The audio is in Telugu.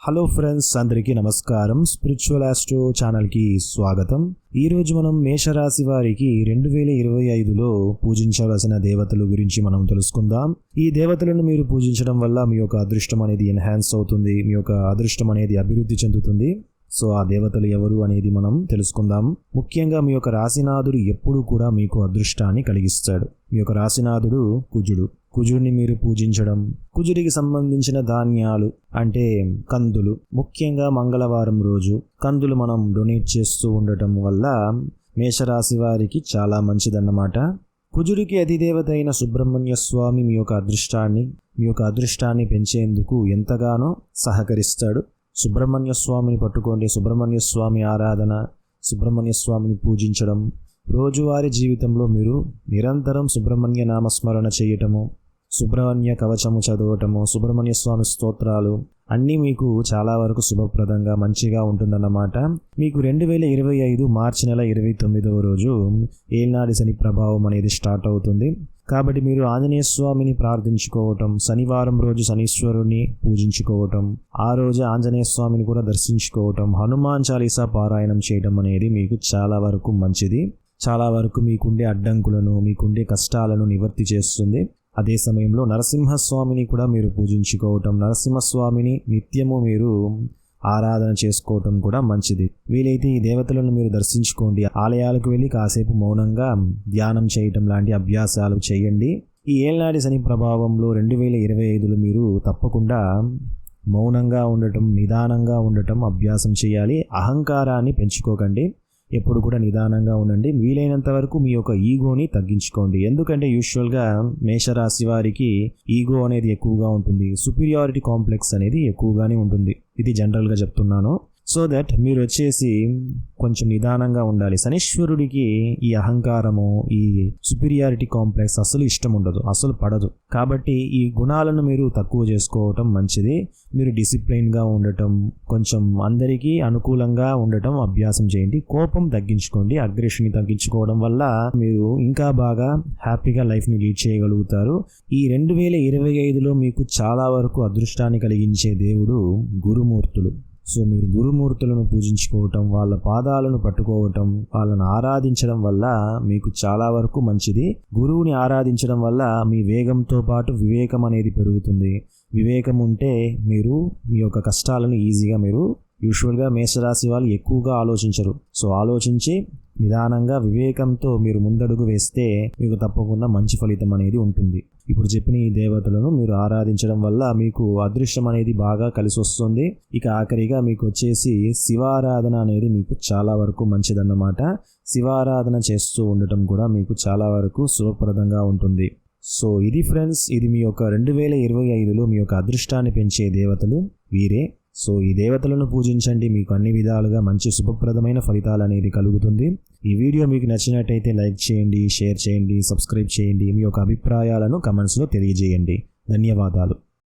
హలో ఫ్రెండ్స్, అందరికీ నమస్కారం. స్పిరిచువల్ ఆస్ట్రో ఛానల్కి స్వాగతం. ఈరోజు మనం మేషరాశి వారికి 2025లో పూజించవలసిన దేవతల గురించి మనం తెలుసుకుందాం. ఈ దేవతలను మీరు పూజించడం వల్ల మీ యొక్క అదృష్టం అనేది ఎన్హాన్స్ అవుతుంది, మీ యొక్క అదృష్టం అనేది అభివృద్ధి చెందుతుంది. సో ఆ దేవతలు ఎవరు అనేది మనం తెలుసుకుందాం. ముఖ్యంగా మీ యొక్క రాశినాథుడు ఎప్పుడూ కూడా మీకు అదృష్టాన్ని కలిగిస్తాడు. మీ యొక్క రాశినాథుడు కుజుడిని మీరు పూజించడం, కుజుడికి సంబంధించిన ధాన్యాలు అంటే కందులు, ముఖ్యంగా మంగళవారం రోజు కందులు మనం డొనేట్ చేస్తూ ఉండటం వల్ల మేషరాశి వారికి చాలా మంచిదన్నమాట. కుజుడికి అధిదేవత అయిన సుబ్రహ్మణ్య స్వామి మీ యొక్క అదృష్టాన్ని పెంచేందుకు ఎంతగానో సహకరిస్తాడు. సుబ్రహ్మణ్య స్వామిని పట్టుకోండి. సుబ్రహ్మణ్య స్వామి ఆరాధన, సుబ్రహ్మణ్య స్వామిని పూజించడం, రోజువారీ జీవితంలో మీరు నిరంతరం సుబ్రహ్మణ్య నామస్మరణ చేయటము, సుబ్రహ్మణ్య కవచము చదవటము, సుబ్రహ్మణ్య స్వామి స్తోత్రాలు అన్నీ మీకు చాలా వరకు శుభప్రదంగా మంచిగా ఉంటుందన్నమాట. మీకు 2025 మార్చి నెల 29వ రోజు ఏలినాటి శని ప్రభావం అనేది స్టార్ట్ అవుతుంది. కాబట్టి మీరు ఆంజనేయ స్వామిని ప్రార్థించుకోవటం, శనివారం రోజు శనీశ్వరుని పూజించుకోవటం, ఆ రోజు ఆంజనేయ స్వామిని కూడా దర్శించుకోవటం, హనుమాన్ చాలీసా పారాయణం చేయడం అనేది మీకు చాలా వరకు మంచిది. చాలా వరకు మీకుండే అడ్డంకులను, మీకుండే కష్టాలను నివర్తి చేస్తుంది. అదే సమయంలో నరసింహస్వామిని కూడా మీరు పూజించుకోవటం, నరసింహస్వామిని నిత్యము మీరు ఆరాధన చేసుకోవటం కూడా మంచిది. వీలైతే ఈ దేవతలను మీరు దర్శించుకోండి. ఆలయాలకు వెళ్ళి కాసేపు మౌనంగా ధ్యానం చేయటం లాంటి అభ్యాసాలు చేయండి. ఈ ఏళ్నాటి శని ప్రభావంలో 2025లో మీరు తప్పకుండా మౌనంగా ఉండటం, నిదానంగా ఉండటం అభ్యాసం చేయాలి. అహంకారాన్ని పెంచుకోకండి. ఎప్పుడు కూడా నిదానంగా ఉండండి. వీలైనంత వరకు మీ యొక్క ఈగోని తగ్గించుకోండి. ఎందుకంటే యూజువల్గా మేషరాశి వారికి ఈగో అనేది ఎక్కువగా ఉంటుంది, సుపీరియారిటీ కాంప్లెక్స్ అనేది ఎక్కువగానే ఉంటుంది. ఇది జనరల్గా చెప్తున్నాను. సో దట్ మీరు వచ్చేసి కొంచెం నిదానంగా ఉండాలి. శనీశ్వరుడికి ఈ అహంకారము, ఈ సుపీరియారిటీ కాంప్లెక్స్ అసలు ఇష్టం ఉండదు, అసలు పడదు. కాబట్టి ఈ గుణాలను మీరు తక్కువ చేసుకోవటం మంచిది. మీరు డిసిప్లైన్గా ఉండటం, కొంచెం అందరికీ అనుకూలంగా ఉండటం అభ్యాసం చేయండి. కోపం తగ్గించుకోండి. అగ్రెషన్ని తగ్గించుకోవడం వల్ల మీరు ఇంకా బాగా హ్యాపీగా లైఫ్ని లీడ్ చేయగలుగుతారు. ఈ 2025లో మీకు చాలా వరకు అదృష్టాన్ని కలిగించే దేవుడు గురుమూర్తులు. సో మీరు గురుమూర్తులను పూజించుకోవటం, వాళ్ళ పాదాలను పట్టుకోవటం, వాళ్ళను ఆరాధించడం వల్ల మీకు చాలా వరకు మంచిది. గురువుని ఆరాధించడం వల్ల మీ వేగంతో పాటు వివేకం అనేది పెరుగుతుంది. వివేకం ఉంటే మీరు మీ యొక్క కష్టాలను ఈజీగా మీరు యూజువల్గా మేషరాశి వాళ్ళు ఎక్కువగా ఆలోచించరు. సో ఆలోచించి నిదానంగా వివేకంతో మీరు ముందడుగు వేస్తే మీకు తప్పకుండా మంచి ఫలితం అనేది ఉంటుంది. ఇప్పుడు చెప్పిన ఈ దేవతలను మీరు ఆరాధించడం వల్ల మీకు అదృష్టం అనేది బాగా కలిసి వస్తుంది. ఇక ఆఖరిగా మీకు వచ్చేసి శివారాధన అనేది మీకు చాలా వరకు మంచిదన్నమాట. శివారాధన చేస్తూ ఉండటం కూడా మీకు చాలా వరకు శుభప్రదంగా ఉంటుంది. సో ఇది ఫ్రెండ్స్, ఇది మీ యొక్క 2025లో మీ యొక్క అదృష్టాన్ని పెంచే దేవతలు వీరే. సో ఈ దేవతలను పూజించండి. మీకు అన్ని విధాలుగా మంచి శుభప్రదమైన ఫలితాలు అనేది కలుగుతుంది. ఈ వీడియో మీకు నచ్చినట్టయితే లైక్ చేయండి, షేర్ చేయండి, సబ్స్క్రైబ్ చేయండి. మీ యొక్క అభిప్రాయాలను కమెంట్స్లో తెలియజేయండి. ధన్యవాదాలు.